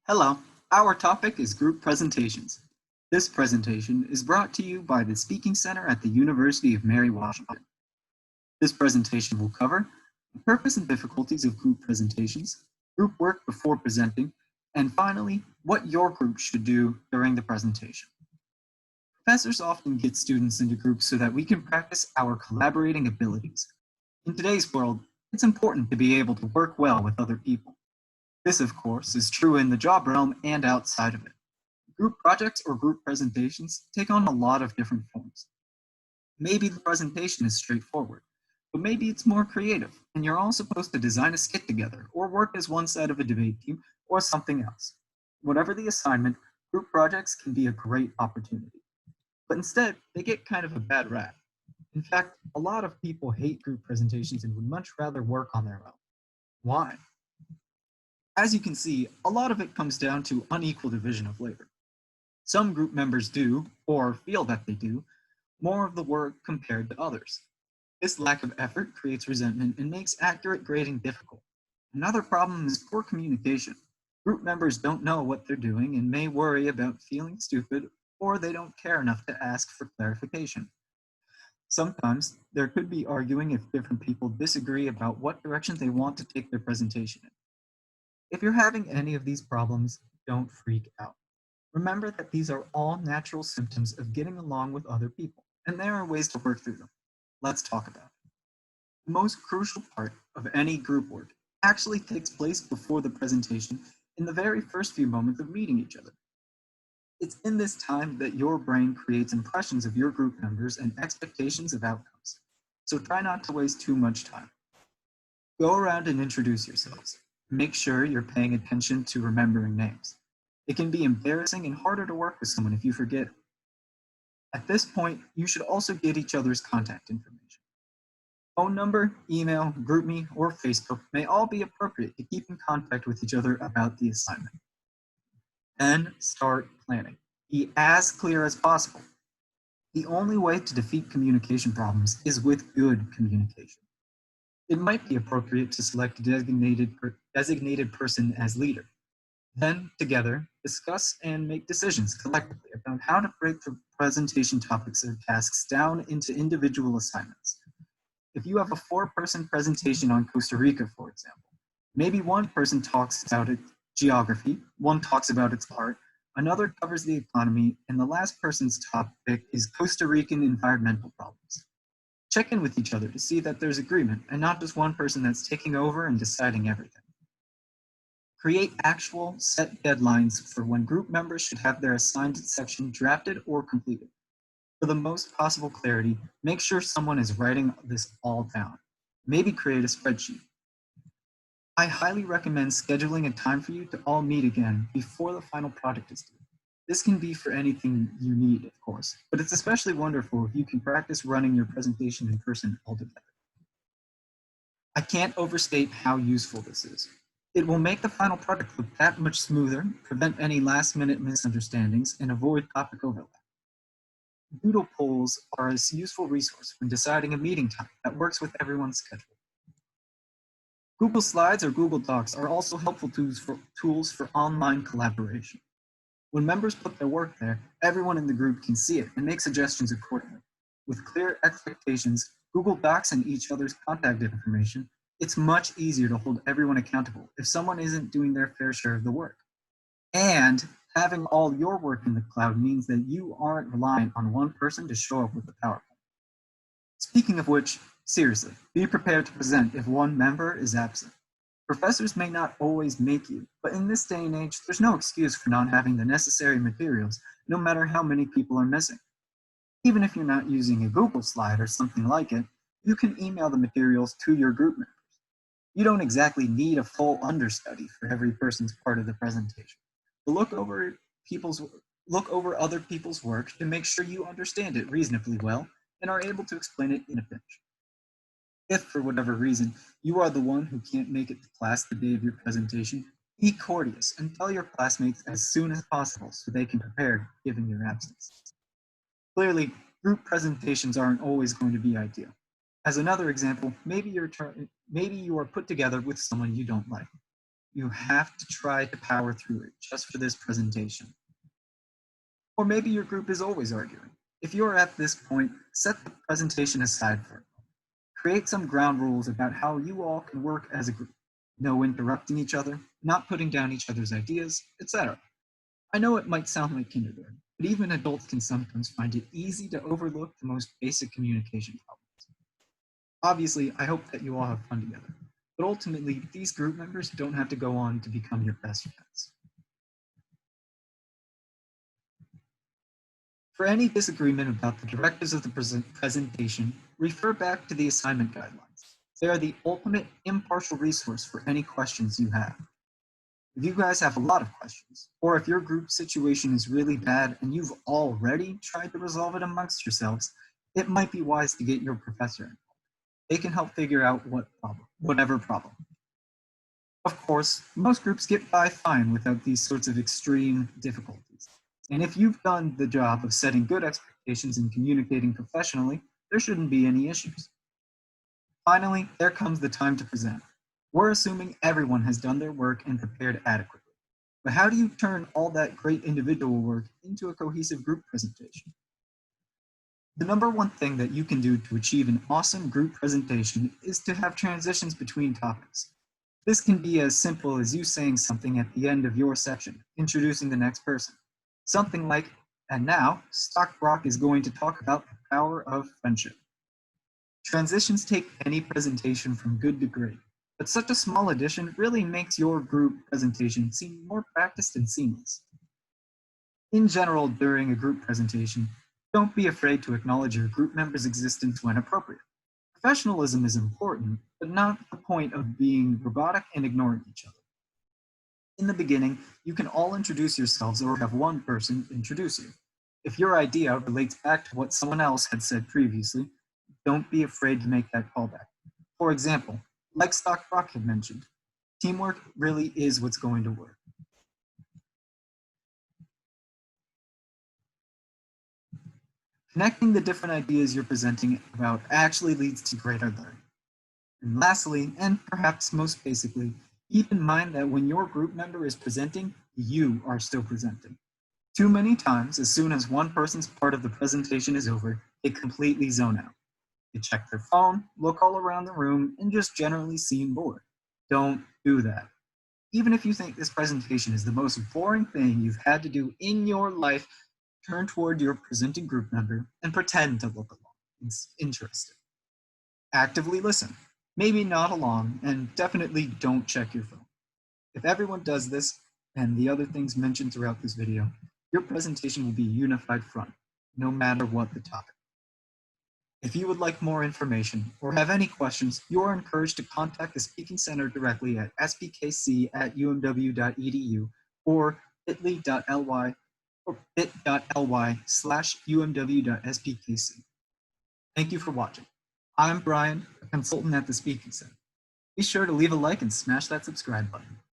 Hello, our topic is group presentations. This presentation is brought to you by the Speaking Center at the University of Mary Washington. This presentation will cover the purpose and difficulties of group presentations, group work before presenting, and finally, what your group should do during the presentation. Professors often get students into groups so that we can practice our collaborating abilities. In today's world, it's important to be able to work well with other people. This, of course, is true in the job realm and outside of it. Group projects or group presentations take on a lot of different forms. Maybe the presentation is straightforward, but maybe it's more creative, and you're all supposed to design a skit together, or work as one side of a debate team, or something else. Whatever the assignment, group projects can be a great opportunity. But instead, they get kind of a bad rap. In fact, a lot of people hate group presentations and would much rather work on their own. Why? As you can see, a lot of it comes down to unequal division of labor. Some group members do, or feel that they do, more of the work compared to others. This lack of effort creates resentment and makes accurate grading difficult. Another problem is poor communication. Group members don't know what they're doing and may worry about feeling stupid, or they don't care enough to ask for clarification. Sometimes there could be arguing if different people disagree about what direction they want to take their presentation in. If you're having any of these problems, don't freak out. Remember that these are all natural symptoms of getting along with other people, and there are ways to work through them. Let's talk about it. The most crucial part of any group work actually takes place before the presentation in the very first few moments of meeting each other. It's in this time that your brain creates impressions of your group members and expectations of outcomes. So try not to waste too much time. Go around and introduce yourselves. Make sure you're paying attention to remembering names. It can be embarrassing and harder to work with someone if you forget. At this point, you should also get each other's contact information. Phone number, email, GroupMe, or Facebook may all be appropriate to keep in contact with each other about the assignment. Then start planning. Be as clear as possible. The only way to defeat communication problems is with good communication. It might be appropriate to select a designated person as leader. Then, together, discuss and make decisions collectively about how to break the presentation topics or tasks down into individual assignments. If you have a 4-person presentation on Costa Rica, for example, maybe one person talks about its geography, one talks about its art, another covers the economy, and the last person's topic is Costa Rican environmental problems. Check in with each other to see that there's agreement and not just one person that's taking over and deciding everything. Create actual set deadlines for when group members should have their assigned section drafted or completed. For the most possible clarity, make sure someone is writing this all down. Maybe create a spreadsheet. I highly recommend scheduling a time for you to all meet again before the final project is due. This can be for anything you need, of course, but it's especially wonderful if you can practice running your presentation in person altogether. I can't overstate how useful this is. It will make the final product look that much smoother, prevent any last-minute misunderstandings, and avoid topic overlap. Doodle polls are a useful resource when deciding a meeting time that works with everyone's schedule. Google Slides or Google Docs are also helpful tools for online collaboration. When members put their work there, everyone in the group can see it and make suggestions accordingly. With clear expectations, Google Docs, and each other's contact information, it's much easier to hold everyone accountable if someone isn't doing their fair share of the work. And having all your work in the cloud means that you aren't reliant on one person to show up with the PowerPoint. Speaking of which, seriously, be prepared to present if one member is absent. Professors may not always make you, but in this day and age, there's no excuse for not having the necessary materials, no matter how many people are missing. Even if you're not using a Google slide or something like it, you can email the materials to your group members. You don't exactly need a full understudy for every person's part of the presentation. But look over other people's work to make sure you understand it reasonably well and are able to explain it in a pinch. If, for whatever reason, you are the one who can't make it to class the day of your presentation, be courteous and tell your classmates as soon as possible so they can prepare given your absence. Clearly, group presentations aren't always going to be ideal. As another example, maybe you are put together with someone you don't like. you have to try to power through it just for this presentation. Or maybe your group is always arguing. If you're at this point, set the presentation aside for it. Create some ground rules about how you all can work as a group. No interrupting each other, not putting down each other's ideas, etc. I know it might sound like kindergarten, but even adults can sometimes find it easy to overlook the most basic communication problems. Obviously, I hope that you all have fun together, but ultimately, these group members don't have to go on to become your best friends. For any disagreement about the directives of the presentation, refer back to the assignment guidelines. They are the ultimate impartial resource for any questions you have. If you guys have a lot of questions, or if your group situation is really bad and you've already tried to resolve it amongst yourselves, it might be wise to get your professor involved. They can help figure out whatever problem. Of course, most groups get by fine without these sorts of extreme difficulties. And if you've done the job of setting good expectations and communicating professionally, there shouldn't be any issues. Finally, there comes the time to present. We're assuming everyone has done their work and prepared adequately. But how do you turn all that great individual work into a cohesive group presentation? The number one thing that you can do to achieve an awesome group presentation is to have transitions between topics. This can be as simple as you saying something at the end of your section, introducing the next person. Something like, and now, Stock Brock is going to talk about the power of friendship. Transitions take any presentation from good to great, but such a small addition really makes your group presentation seem more practiced and seamless. In general, during a group presentation, don't be afraid to acknowledge your group members' existence when appropriate. Professionalism is important, but not the point of being robotic and ignoring each other. In the beginning, you can all introduce yourselves or have one person introduce you. If your idea relates back to what someone else had said previously, don't be afraid to make that callback. For example, like Stock Brock had mentioned, teamwork really is what's going to work. Connecting the different ideas you're presenting about actually leads to greater learning. And lastly, and perhaps most basically, keep in mind that when your group member is presenting, you are still presenting. Too many times, as soon as one person's part of the presentation is over, they completely zone out. They check their phone, look all around the room, and just generally seem bored. Don't do that. Even if you think this presentation is the most boring thing you've had to do in your life, turn toward your presenting group member and pretend to look along. It's interesting. Actively listen. Maybe nod along, and definitely don't check your phone. If everyone does this, and the other things mentioned throughout this video, your presentation will be a unified front, no matter what the topic. If you would like more information or have any questions, you are encouraged to contact the Speaking Center directly at spkc@umw.edu or bit.ly/umw.spkc. Thank you for watching. I'm Brian, a consultant at the Speaking Center. Be sure to leave a like and smash that subscribe button.